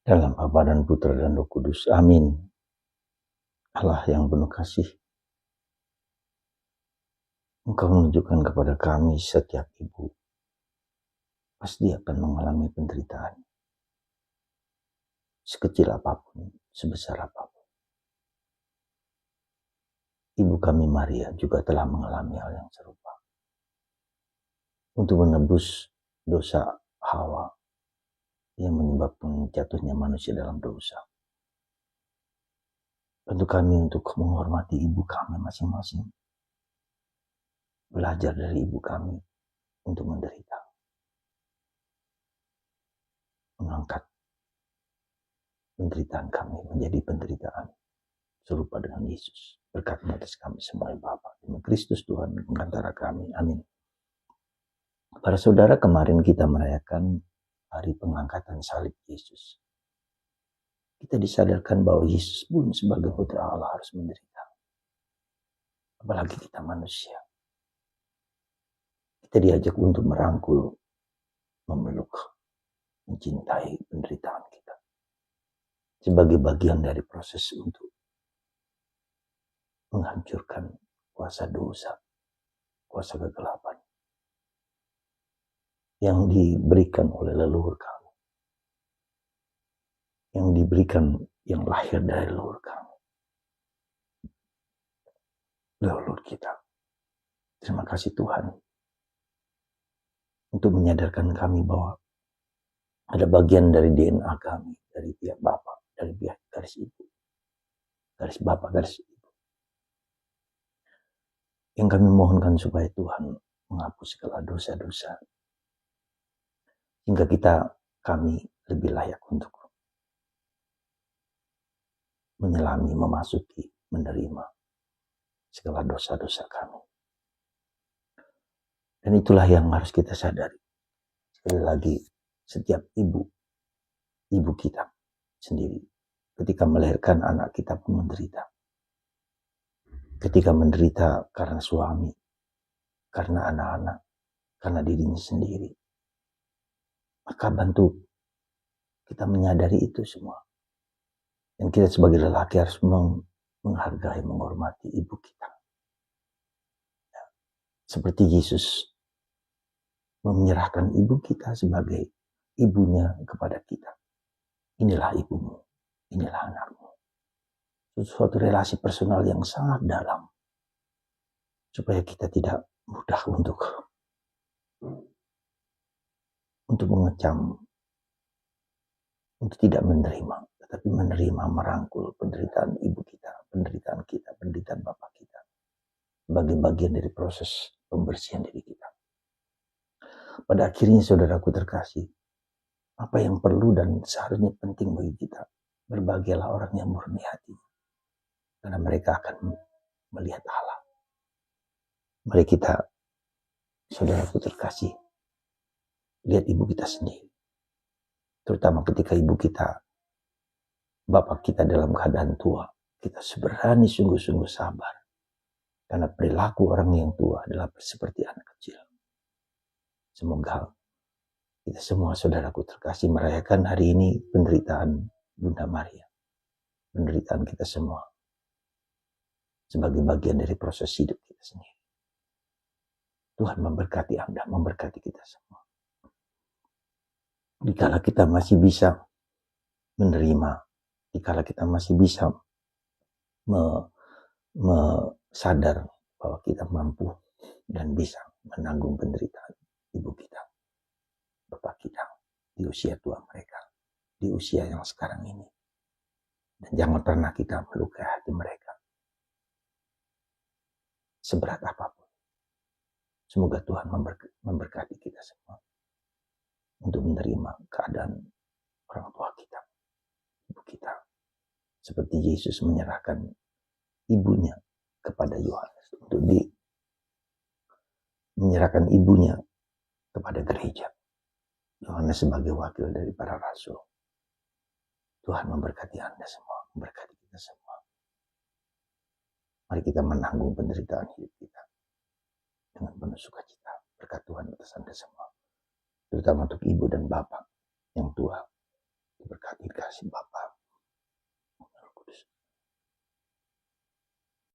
Dalam Bapa dan Putra dan Roh Kudus. Amin. Allah yang penuh kasih, Engkau menunjukkan kepada kami setiap ibu pasti akan mengalami penderitaan. Sekecil apapun, sebesar apapun. Ibu kami Maria juga telah mengalami hal yang serupa. Untuk menebus dosa Hawa yang menyebabkan jatuhnya manusia dalam dosa. Bantu kami untuk menghormati ibu kami masing-masing. Belajar dari ibu kami untuk menderita. Mengangkat penderitaan kami menjadi penderitaan serupa dengan Yesus. Berkat atas kami semua Bapa. Demi Kristus Tuhan antara kami. Amin. Para saudara, kemarin kita merayakan hari pengangkatan salib Yesus. Kita disadarkan bahwa Yesus pun sebagai putra Allah harus menderita. Apalagi kita manusia. Kita diajak untuk merangkul, memeluk, mencintai penderitaan kita. Sebagai bagian dari proses untuk menghancurkan kuasa dosa, kuasa kegelapan yang diberikan oleh leluhur kami, yang diberikan, yang lahir dari leluhur kami, leluhur kita. Terima kasih Tuhan untuk menyadarkan kami bahwa ada bagian dari DNA kami, dari pihak Bapa, dari pihak garis Ibu, garis Bapa, garis Ibu, yang kami mohonkan supaya Tuhan menghapus segala dosa-dosa, hingga kami lebih layak untuk menyelami, memasuki, menerima segala dosa-dosa kami. Dan itulah yang harus kita sadari. Sekali lagi, setiap ibu kita sendiri, ketika melahirkan anak kita pun menderita. Ketika menderita karena suami, karena anak-anak, karena dirinya sendiri. Maka bantu kita menyadari itu semua. Dan kita sebagai lelaki harus menghargai, menghormati ibu kita. Ya. Seperti Yesus menyerahkan ibu kita sebagai ibunya kepada kita. Inilah ibumu, inilah anakmu. Suatu relasi personal yang sangat dalam. Supaya kita tidak mudah untuk mengecam, untuk tidak menerima, tetapi menerima, merangkul penderitaan ibu kita, penderitaan bapak kita, sebagai bagian dari proses pembersihan diri kita. Pada akhirnya saudaraku terkasih, apa yang perlu dan seharusnya penting bagi kita, berbahagialah orang yang murni hati, karena mereka akan melihat Allah. Mari kita, saudaraku terkasih, lihat ibu kita sendiri. Terutama ketika ibu kita, bapak kita dalam keadaan tua, kita seberani sungguh-sungguh sabar. Karena perilaku orang yang tua adalah seperti anak kecil. Semoga kita semua saudaraku terkasih merayakan hari ini penderitaan Bunda Maria. Penderitaan kita semua. Sebagai bagian dari proses hidup kita sendiri. Tuhan memberkati Anda, memberkati kita semua. Dikala kita masih bisa menerima, dikala kita masih bisa sadar bahwa kita mampu dan bisa menanggung penderitaan ibu kita, bapak kita, di usia tua mereka, di usia yang sekarang ini. Dan jangan pernah kita melukai hati mereka, seberat apapun. Semoga Tuhan memberkati kita semua untuk menerima keadaan orang tua kita, ibu kita, seperti Yesus menyerahkan ibunya kepada Yohanes untuk menyerahkan ibunya kepada gereja. Yohanes sebagai wakil dari para rasul. Tuhan memberkati Anda semua, memberkati kita semua. Mari kita menanggung penderitaan hidup kita dengan penuh sukacita. Berkat Tuhan atas Anda semua, terutama untuk ibu dan bapak yang tua. Diberkati kasih Bapa.